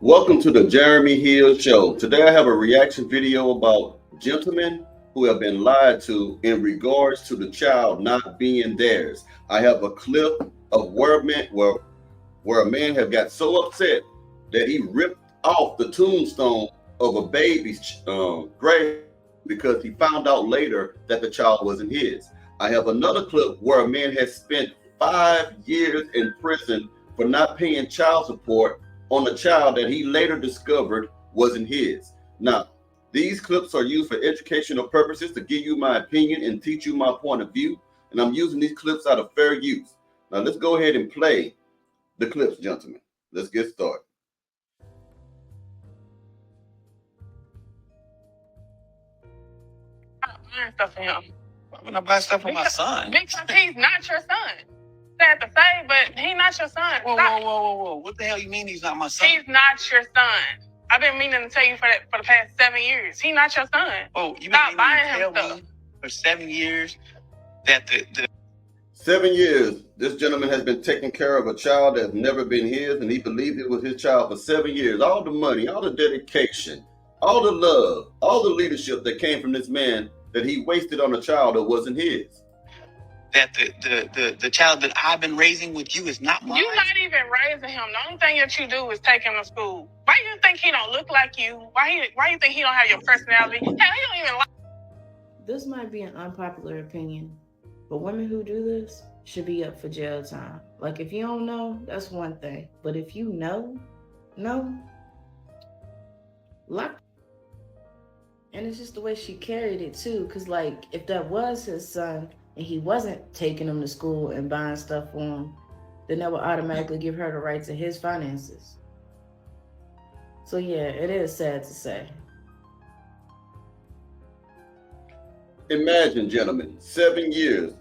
Welcome to the Jeremy Hill Show. Today I have a reaction video about gentlemen who have been lied to in regards to the child not being theirs. I have a clip of where a man have got so upset that he ripped off the tombstone of a baby's grave because he found out later that the child wasn't his. I have another clip where a man has spent 5 years in prison for not paying child support on a child that he later discovered wasn't his. Now, these clips are used for educational purposes to give you my opinion and teach you my point of view. And I'm using these clips out of fair use. Now, let's go ahead and play the clips, gentlemen. Let's get started. Buying stuff for him. I'm gonna buy stuff for my son. Because he's not your son. Sad to say, but he's not your son. Whoa. What the hell you mean he's not my son? He's not your son. I've been meaning to tell you for the past 7 years. He's not your son. Oh, you Stop mean buying to him tell stuff. me for 7 years that the 7 years, this gentleman has been taking care of a child that's never been his, and he believed it was his child for 7 years. All the money, all the dedication, all the love, all the leadership that came from this man that he wasted on a child that wasn't his. that the child that I've been raising with you is not mine? You're not even raising him. The only thing that you do is take him to school. Why you think he don't look like you? Why you think he don't have your personality? Hell, he don't even like. This might be an unpopular opinion, but women who do this should be up for jail time. Like, if you don't know, that's one thing. But if you know, lock. And it's just the way she carried it too. Cause like, if that was his son and he wasn't taking him to school and buying stuff for him, then that would automatically give her the right to his finances. So yeah, it is sad to say. Imagine, gentlemen, 7 years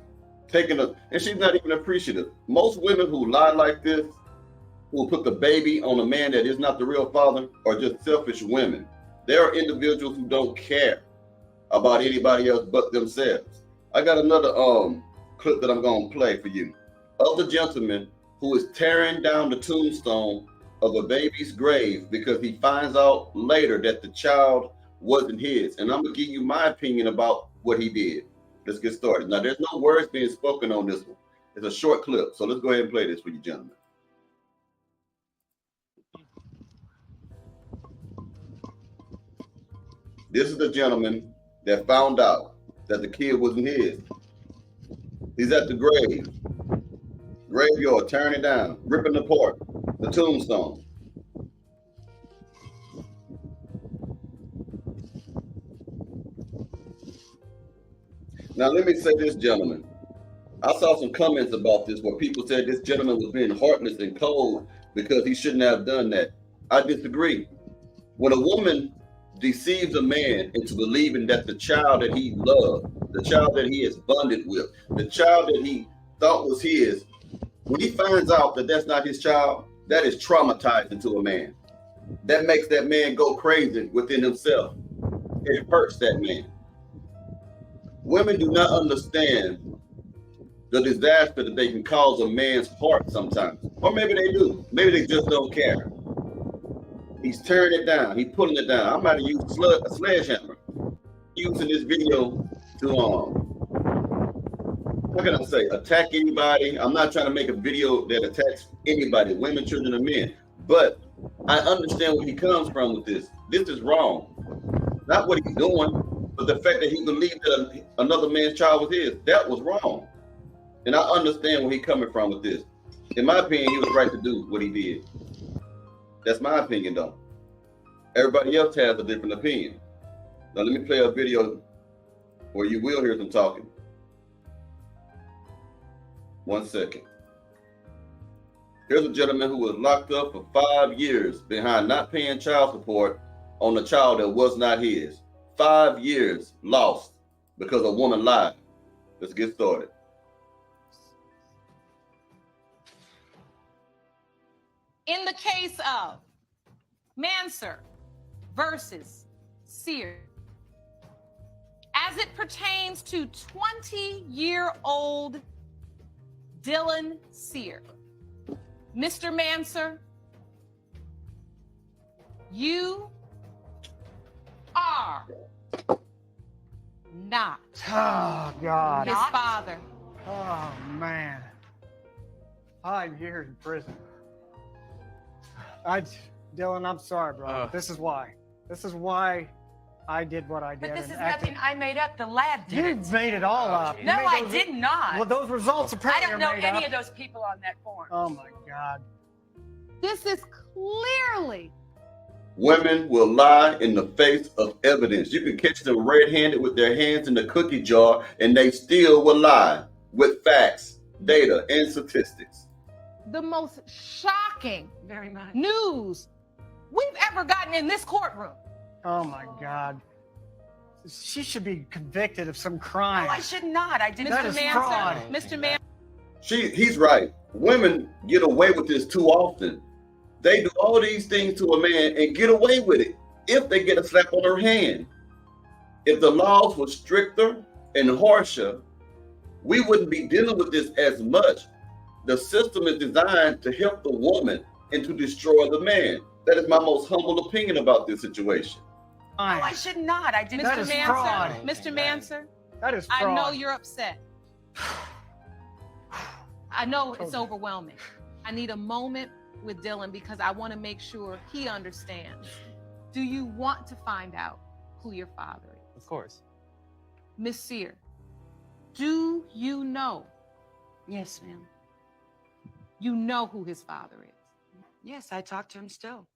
taking a, and she's not even appreciative. Most women who lie like this, who will put the baby on a man that is not the real father, are just selfish women. There are individuals who don't care about anybody else but themselves. I got another clip that I'm going to play for you of the gentleman who is tearing down the tombstone of a baby's grave because he finds out later that the child wasn't his. And I'm going to give you my opinion about what he did. Let's get started. Now, there's no words being spoken on this one. It's a short clip. So let's go ahead and play this for you, gentlemen. This is the gentleman that found out that the kid wasn't his. He's at the graveyard, tearing it down, ripping apart the tombstone. Now, let me say this, gentlemen. I saw some comments about this where people said this gentleman was being heartless and cold because he shouldn't have done that. I disagree. When a woman deceives a man into believing that the child that he loved, the child that he is bonded with, the child that he thought was his, when he finds out that that's not his child, that is traumatizing to a man. That makes that man go crazy within himself. It hurts that man. Women do not understand the disaster that they can cause a man's heart sometimes. Or maybe they do. Maybe they just don't care. He's tearing it down. He's pulling it down. I'm about to use a sledgehammer. Using this video to, how can I say, attack anybody. I'm not trying to make a video that attacks anybody, women, children, and men. But I understand where he comes from with this. This is wrong. Not what he's doing, but the fact that he believed that another man's child was his. That was wrong. And I understand where he's coming from with this. In my opinion, he was right to do what he did. That's my opinion, though. Everybody else has a different opinion. Now, let me play a video where you will hear some talking. 1 second. Here's a gentleman who was locked up for 5 years behind not paying child support on a child that was not his. 5 years lost because a woman lied. Let's get started. In the case of Manser versus Sear, as it pertains to 20-year-old Dylan Sear, Mr. Manser, You are not Oh, God. his father. Oh, man. 5 years in prison. Dylan, I'm sorry, bro. This is why. This is why I did what I did. But this and is acted. nothing I made up. The lab did You it. made it all up. You No, made I those- did not. Well, those results I apparently don't know are made any up. of those people on that form. Oh, my God. This is clearly Women will lie in the face of evidence. You can catch them red-handed with their hands in the cookie jar, and they still will lie with facts, data, and statistics. the most shocking Very much. news we've ever gotten in this courtroom. Oh, my God. She should be convicted of some crime. No, I should not. I did That not. is Mr. fraud. Mr. Man, He's right. Women get away with this too often. They do all these things to a man and get away with it if they get a slap on their hand. If the laws were stricter and harsher, we wouldn't be dealing with this as much. The system is designed to help the woman and to destroy the man. That is my most humble opinion about this situation. No, I should not. I did That not. is fraud. Mr. Manser, That is I fraud. know you're upset. I know it's overwhelming. I need a moment with Dylan because I want to make sure he understands. Do you want to find out who your father is? Of course. Miss Sear, do you know? Yes, ma'am. You know who his father is. Yes, I talk to him still.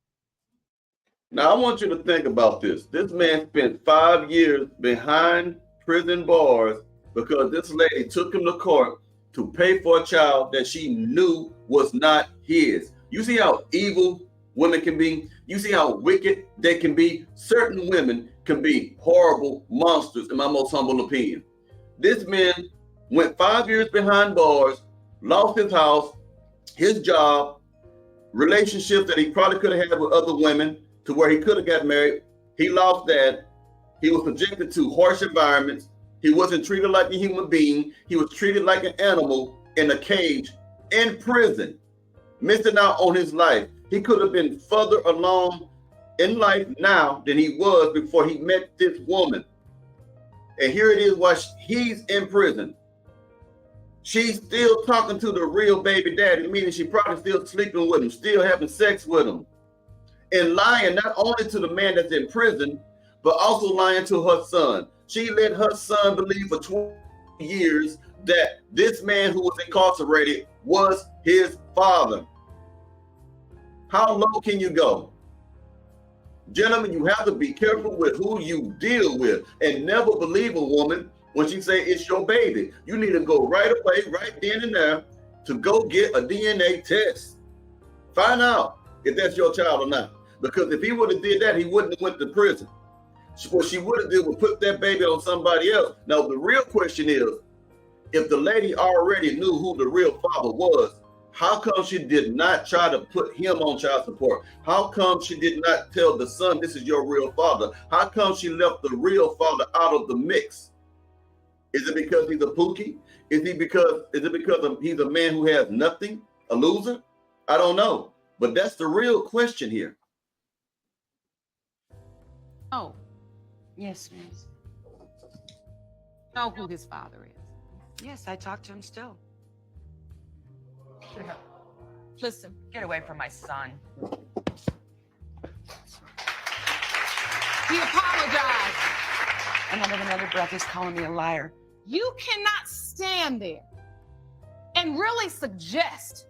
Now, I want you to think about this. This man spent 5 years behind prison bars because this lady took him to court to pay for a child that she knew was not his. You see how evil women can be? You see how wicked they can be? Certain women can be horrible monsters, in my most humble opinion. This man went 5 years behind bars, lost his house, his job, relationships that he probably could have had with other women to where he could have got married. He lost that. He was subjected to harsh environments. He wasn't treated like a human being. He was treated like an animal in a cage in prison, missing out on his life. He could have been further along in life now than he was before he met this woman. And here it is while he's in prison. She's still talking to the real baby daddy, meaning she probably still sleeping with him, still having sex with him, and lying not only to the man that's in prison, but also lying to her son. She let her son believe for 20 years that this man who was incarcerated was his father. How low can you go? Gentlemen, you have to be careful with who you deal with and never believe a woman when she say it's your baby. You need to go right away, right then and there, to go get a DNA test. Find out if that's your child or not. Because if he would have did that, he wouldn't have went to prison. What she would have did was put that baby on somebody else. Now, the real question is, if the lady already knew who the real father was, how come she did not try to put him on child support? How come she did not tell the son, this is your real father? How come she left the real father out of the mix? Is it because he's a pookie? Is it because he's a man who has nothing, a loser? I don't know. But that's the real question here. Oh, Yes, ma'am. know who his father is. Yes, I talk to him still. Listen, Get away from my son. he apologized. And under another breath, he's calling me a liar. You cannot stand there and really suggest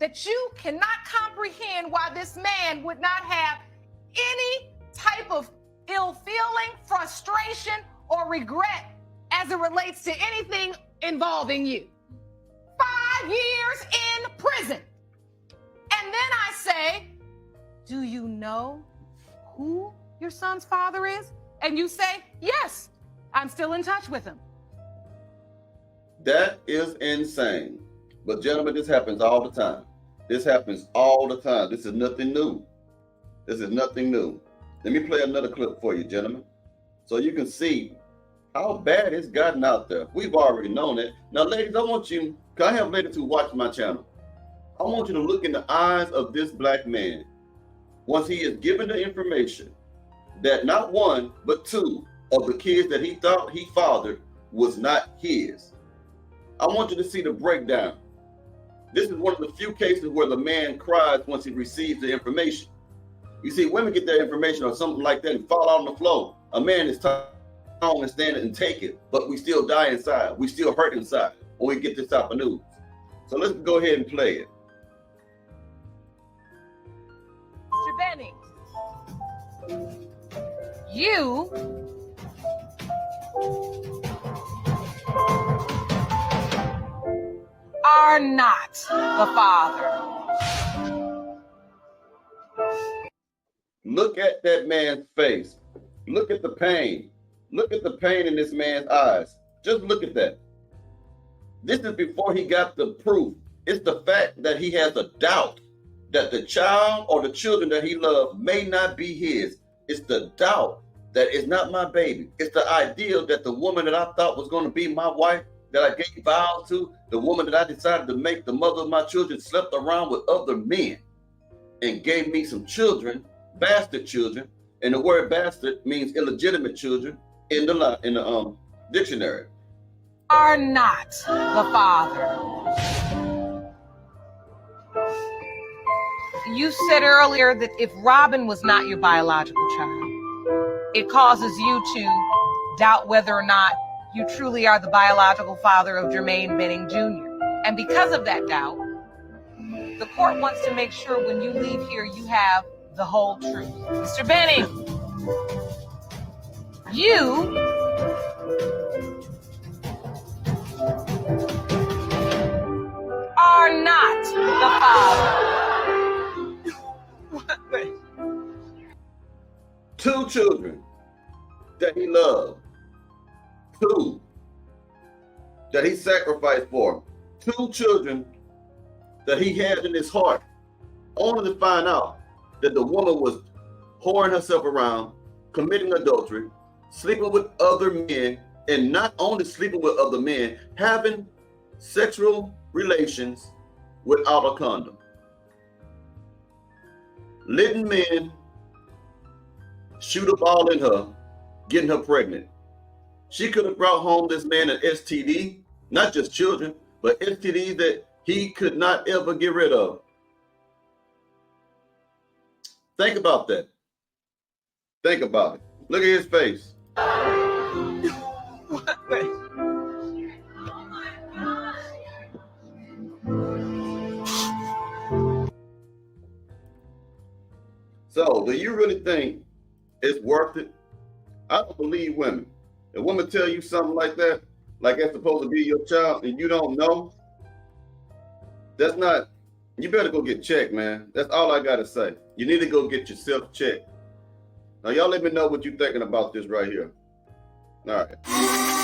that you cannot comprehend why this man would not have any type of ill feeling, frustration, or regret as it relates to anything involving you. 5 years in prison. And then I say, do you know who your son's father is? And you say, yes, I'm still in touch with him. That is insane. But gentlemen, this happens all the time. This happens all the time. This is nothing new. This is nothing new. Let me play another clip for you, gentlemen, so you can see how bad it's gotten out there. We've already known it. Now, ladies, I want you, because I have ladies who watch my channel. I want you to look in the eyes of this black man once he is given the information that not one, but two of the kids that he thought he fathered was not his. I want you to see the breakdown. This is one of the few cases where the man cries once he receives the information. You see, women get that information or something like that and fall out on the floor. A man is calm and stand and take it, but we still die inside. We still hurt inside when we get this type of news. So let's go ahead and play it. Mr. Benning, you are not the father. Look at that man's face. Look at the pain. Look at the pain in this man's eyes. Just look at that. This is before he got the proof. It's the fact that he has a doubt that the child or the children that he loved may not be his. It's the doubt that it's not my baby. It's the ideal that the woman that I thought was going to be my wife, that I gave vows to, the woman that I decided to make the mother of my children, slept around with other men and gave me some children, bastard children. And the word bastard means illegitimate children in the dictionary. Are not the father. You said earlier that if Robin was not your biological child, it causes you to doubt whether or not you truly are the biological father of Jermaine Benning Jr. And because of that doubt, the court wants to make sure when you leave here, you have the whole truth. Mr. Benning, you are not the father. Two children that he loved. Two that he sacrificed for. Two children that he had in his heart. Only to find out that the woman was whoring herself around, committing adultery, sleeping with other men, and not only sleeping with other men, having sexual relations without a condom. Letting men shoot a ball in her, getting her pregnant. She could have brought home this man an STD, not just children, but STDs that he could not ever get rid of. Think about that. Think about it. Look at his face. So, do you really think it's worth it? I don't believe women. If a woman tell you something like that, like that's supposed to be your child, and you don't know, that's not, you better go get checked, man. That's all I got to say. You need to go get yourself checked. Now, y'all let me know what you're thinking about this right here. All right.